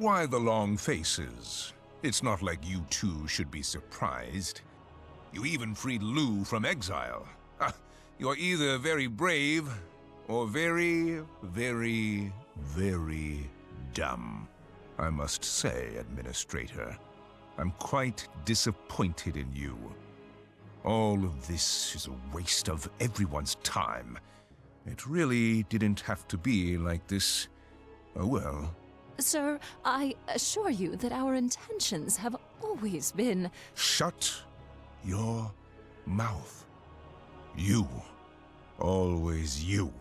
Why the long faces? It's not like you two should be surprised. You even freed Lou from exile. You're either very brave or very, very, very dumb. I must say, Administrator, I'm quite disappointed in you. All of this is a waste of everyone's time. It really didn't have to be like this. Oh well. Sir, I assure you that our intentions have always been— Shut your mouth. You. Always you.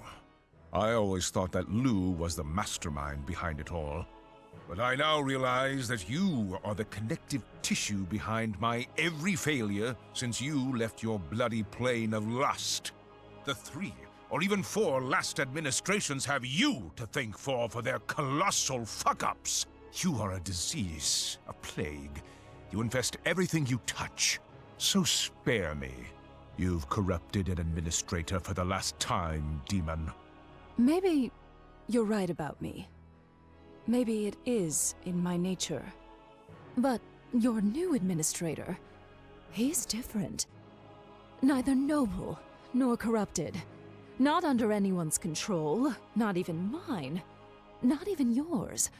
I always thought that Lou was the mastermind behind it all. But I now realize that you are the connective tissue behind my every failure since you left your bloody plane of lust. The 3 or even 4 last administrations have you to thank for their colossal fuck-ups. You are a disease, a plague. You infest everything you touch. So spare me. You've corrupted an administrator for the last time, demon. Maybe you're right about me. Maybe it is in my nature. But your new administrator, he's different. Neither noble nor corrupted. Not under anyone's control, not even mine. Not even yours.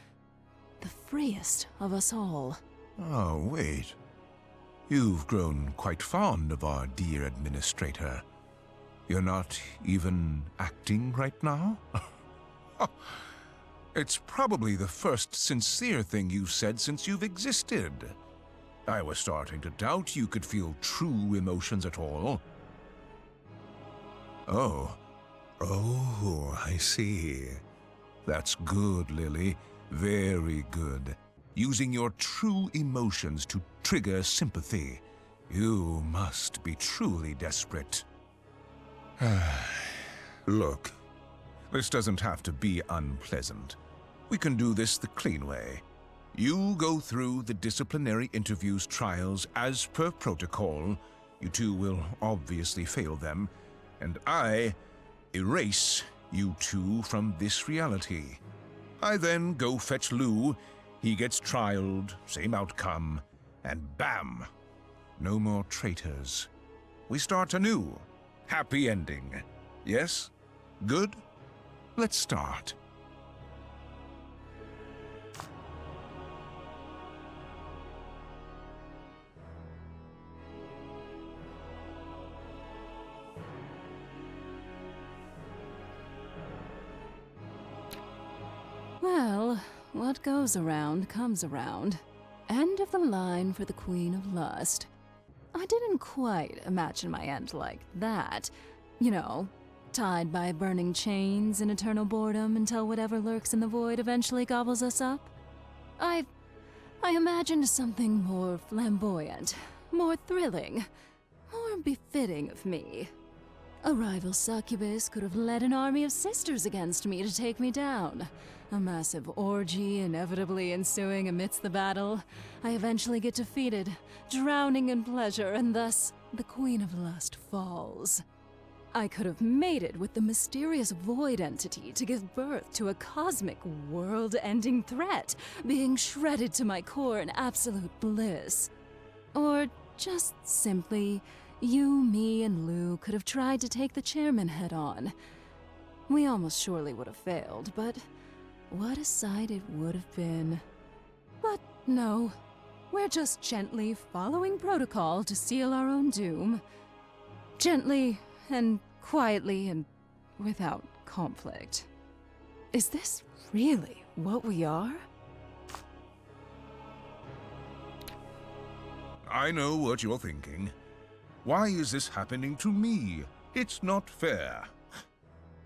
The freest of us all. Oh, wait. You've grown quite fond of our dear administrator. You're not even acting right now? It's probably the first sincere thing you've said since you've existed. I was starting to doubt you could feel true emotions at all. Oh, I see. That's good, Lily. Very good. Using your true emotions to trigger sympathy. You must be truly desperate. Look, this doesn't have to be unpleasant. We can do this the clean way. You go through the disciplinary interviews trials as per protocol. You two will obviously fail them. And I erase you two from this reality. I then go fetch Lou. He gets trialed, same outcome, and bam! No more traitors. We start anew. Happy ending. Yes? Good? Let's start. Well, what goes around comes around. End of the line for the Queen of Lust. I didn't quite imagine my end like that. You know, tied by burning chains in eternal boredom until whatever lurks in the void eventually gobbles us up. I imagined something more flamboyant, more thrilling, more befitting of me. A rival succubus could have led an army of sisters against me to take me down. A massive orgy inevitably ensuing amidst the battle. I eventually get defeated, drowning in pleasure, and thus the Queen of Lust falls. I could have mated with the mysterious void entity to give birth to a cosmic, world-ending threat, being shredded to my core in absolute bliss. Or just simply, you, me, and Lou could have tried to take the chairman head-on. We almost surely would have failed, but what a sight it would have been. But no, we're just gently following protocol to seal our own doom. Gently and quietly and without conflict. Is this really what we are? I know what you're thinking. Why is this happening to me? It's not fair.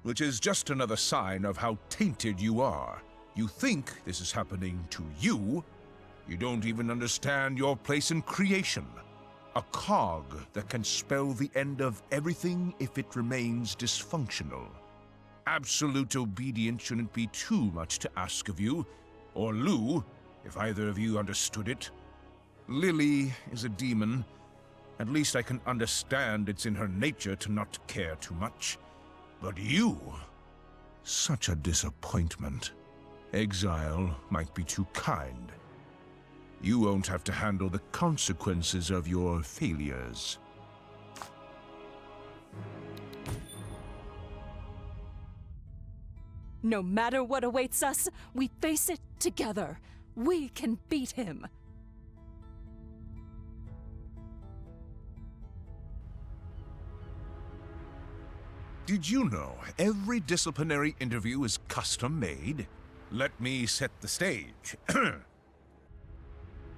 Which is just another sign of how tainted you are. You think this is happening to you. You don't even understand your place in creation. A cog that can spell the end of everything if it remains dysfunctional. Absolute obedience shouldn't be too much to ask of you, or Lou, if either of you understood it. Lily is a demon. At least I can understand it's in her nature to not care too much. But you, such a disappointment. exile might be too kind. You won't have to handle the consequences of your failures. No matter what awaits us, we face it together. We can beat him. Did you know every disciplinary interview is custom-made? Let me set the stage.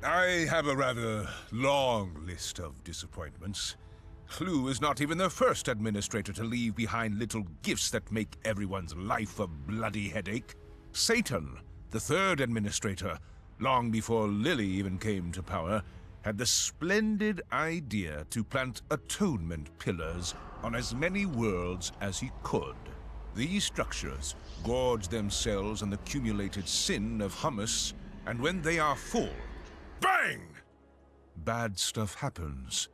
I have a rather long list of disappointments. Lou is not even the first administrator to leave behind little gifts that make everyone's life a bloody headache. Satan, the third administrator, long before Lily even came to power, had the splendid idea to plant atonement pillars on as many worlds as he could. These structures gorge themselves on the accumulated sin of hummus, and when they are full, bang! Bad stuff happens.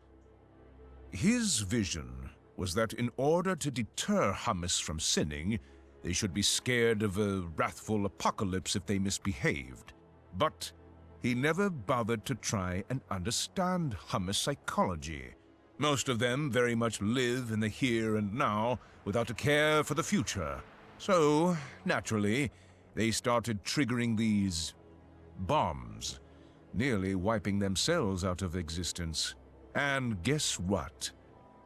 His vision was that in order to deter hummus from sinning, they should be scared of a wrathful apocalypse if they misbehaved. But he never bothered to try and understand hummus psychology. Most of them very much live in the here and now without a care for the future. So, naturally, they started triggering these bombs, nearly wiping themselves out of existence. And guess what?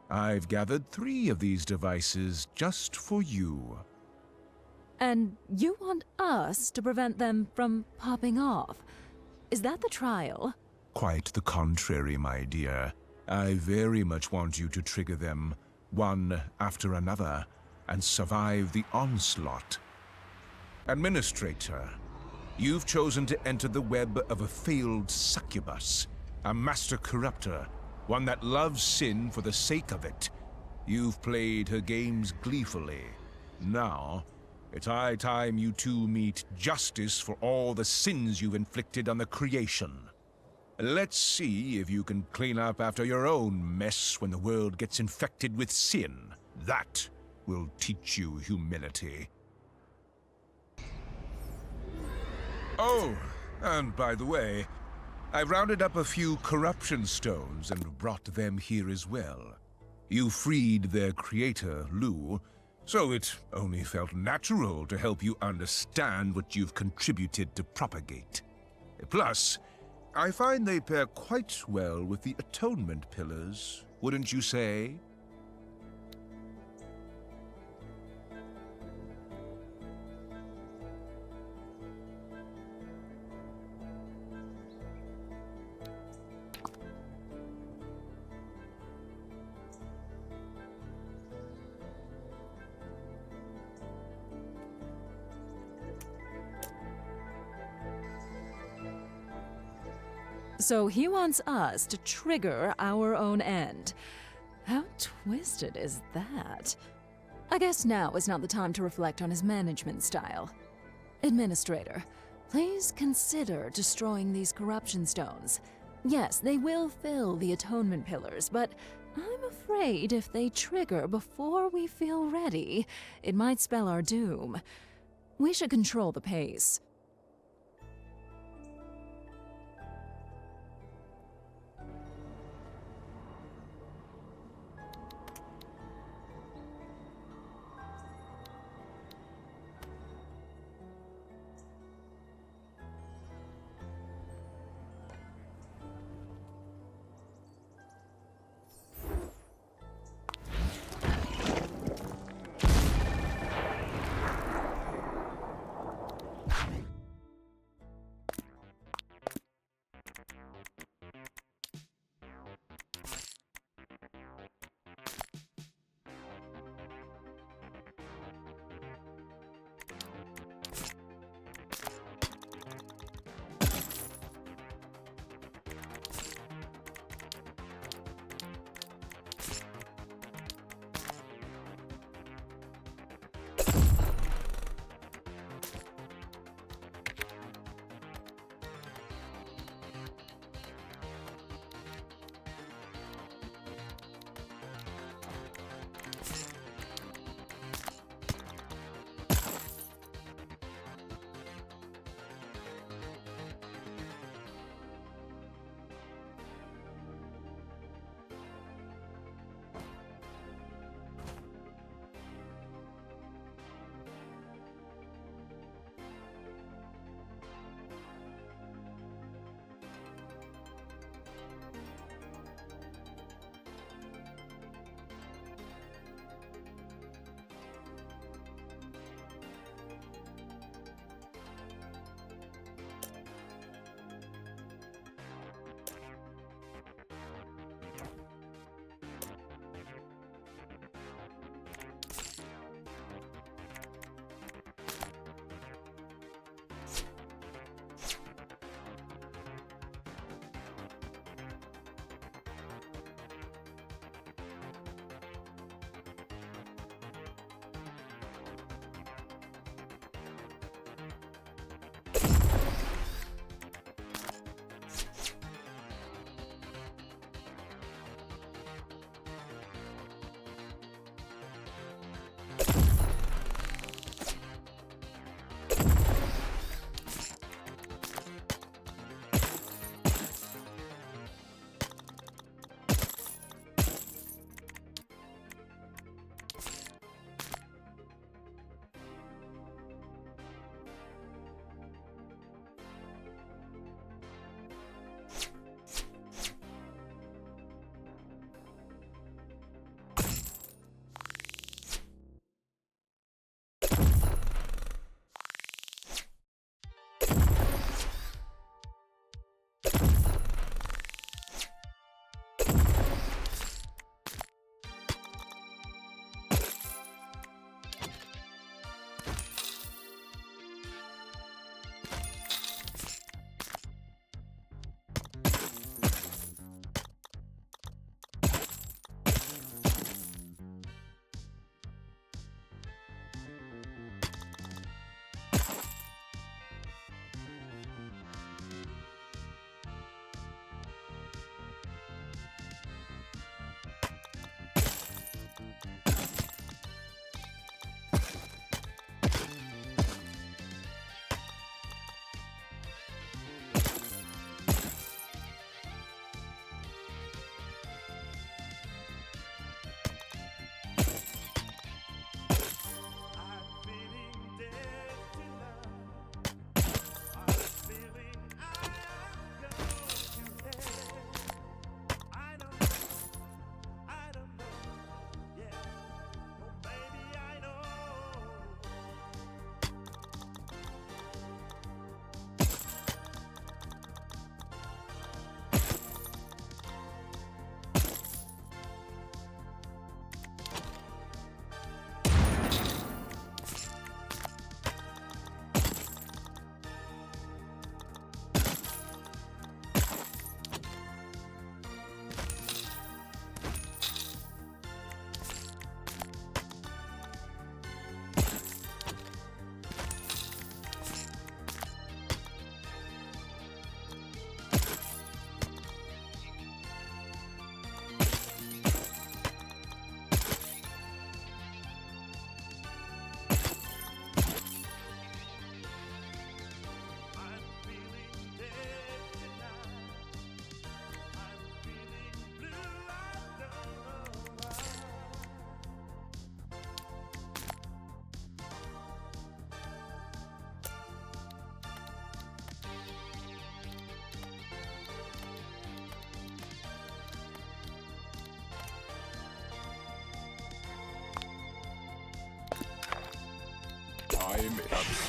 I've gathered 3 of these devices just for you. And you want us to prevent them from popping off? Is that the trial? Quite the contrary, my dear. I very much want you to trigger them, one after another, and survive the onslaught. Administrator, you've chosen to enter the web of a failed succubus, a master corrupter, one that loves sin for the sake of it. You've played her games gleefully. Now, it's high time you two meet justice for all the sins you've inflicted on the creation. Let's see if you can clean up after your own mess when the world gets infected with sin. That will teach you humility. Oh, and by the way, I've rounded up a few corruption stones and brought them here as well. You freed their creator, Lou, so it only felt natural to help you understand what you've contributed to propagate. Plus, I find they pair quite well with the atonement pillars, wouldn't you say? So he wants us to trigger our own end. How twisted is that? I guess now is not the time to reflect on his management style. Administrator, please consider destroying these corruption stones. Yes, they will fill the atonement pillars, but I'm afraid if they trigger before we feel ready, it might spell our doom. We should control the pace.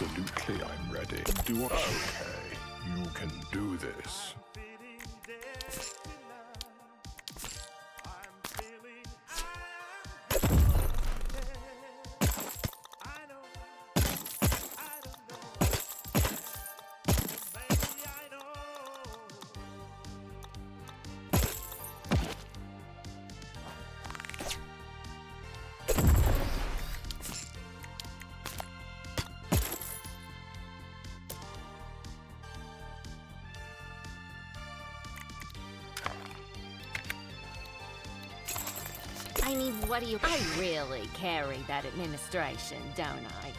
Absolutely, I'm ready. Okay, you can do this. I mean, what do you... I really carry that administration, don't I?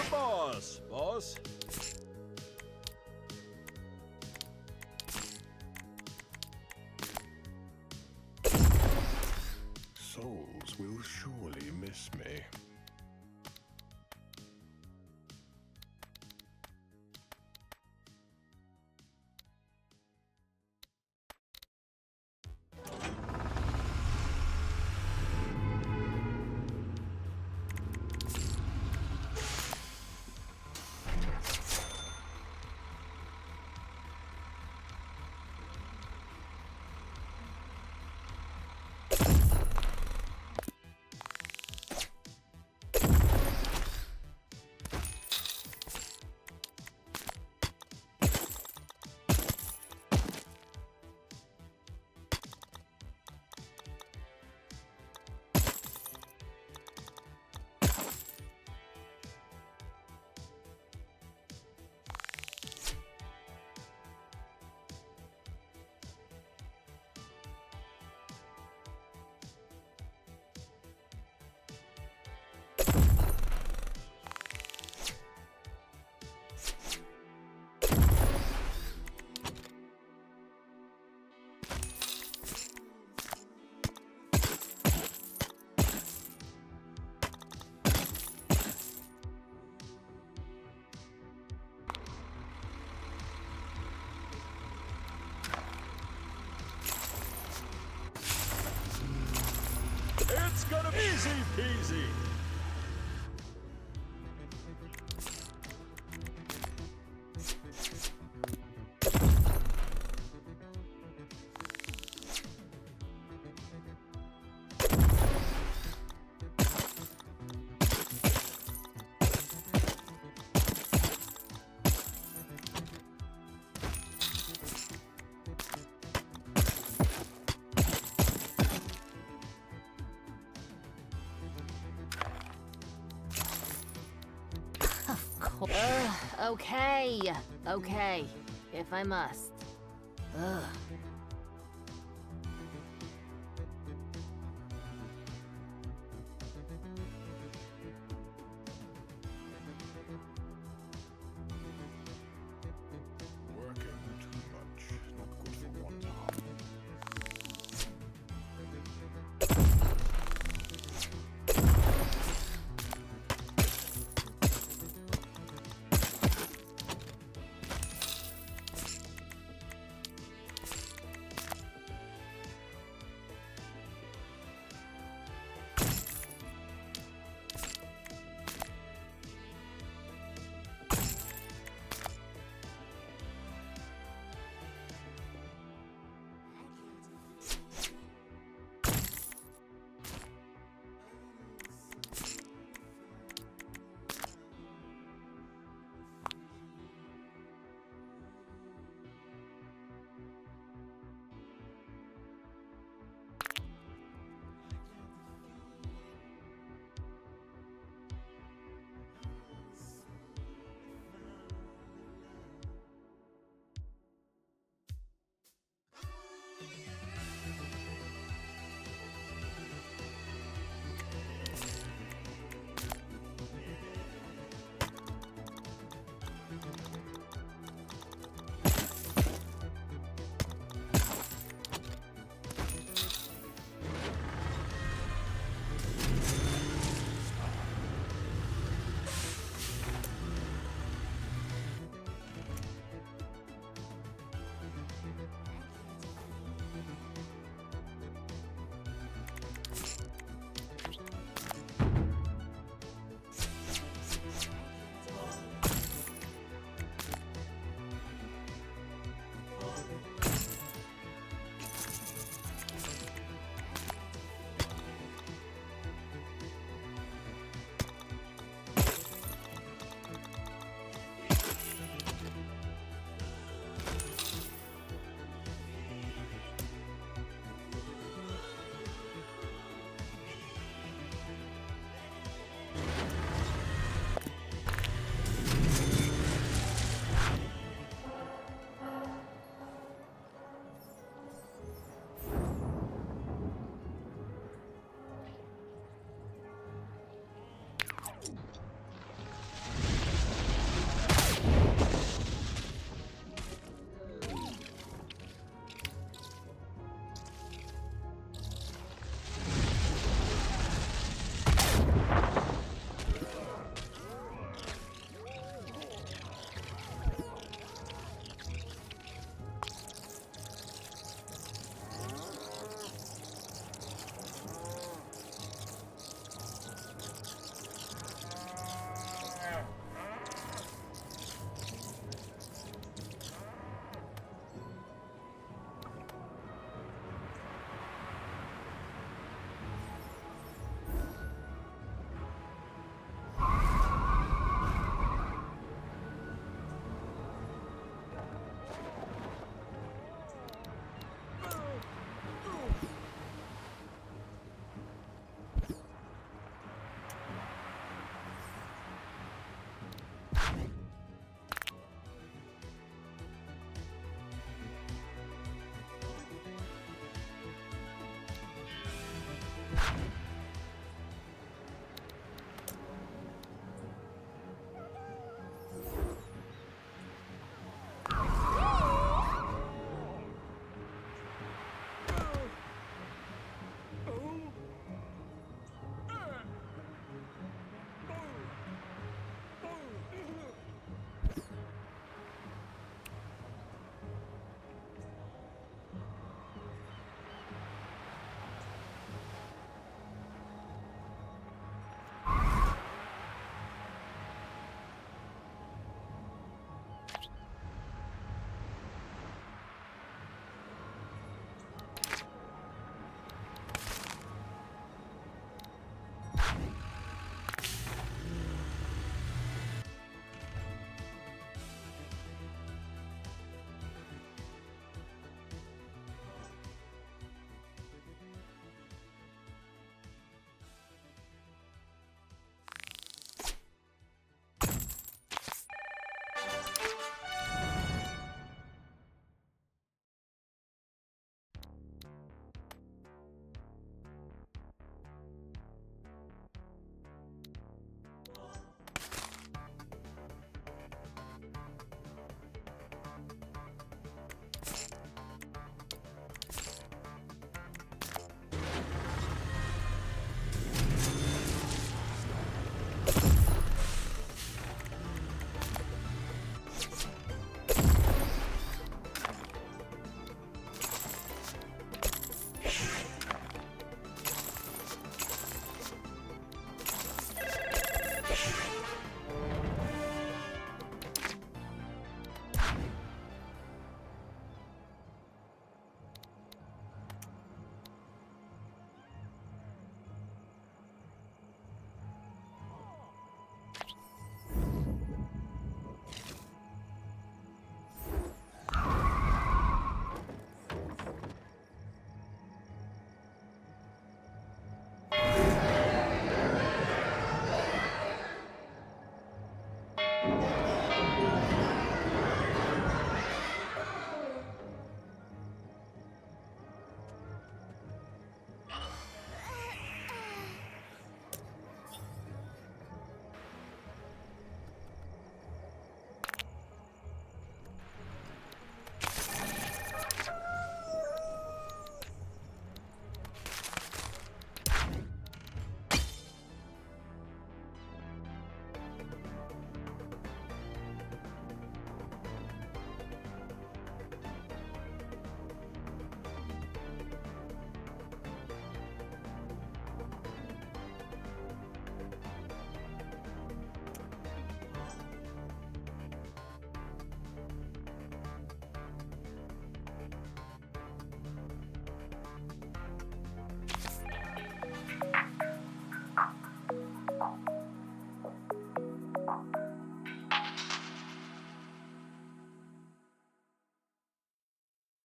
the boss, boss. Souls will surely miss me. It's gonna be easy peasy. Okay, if I must. Ugh.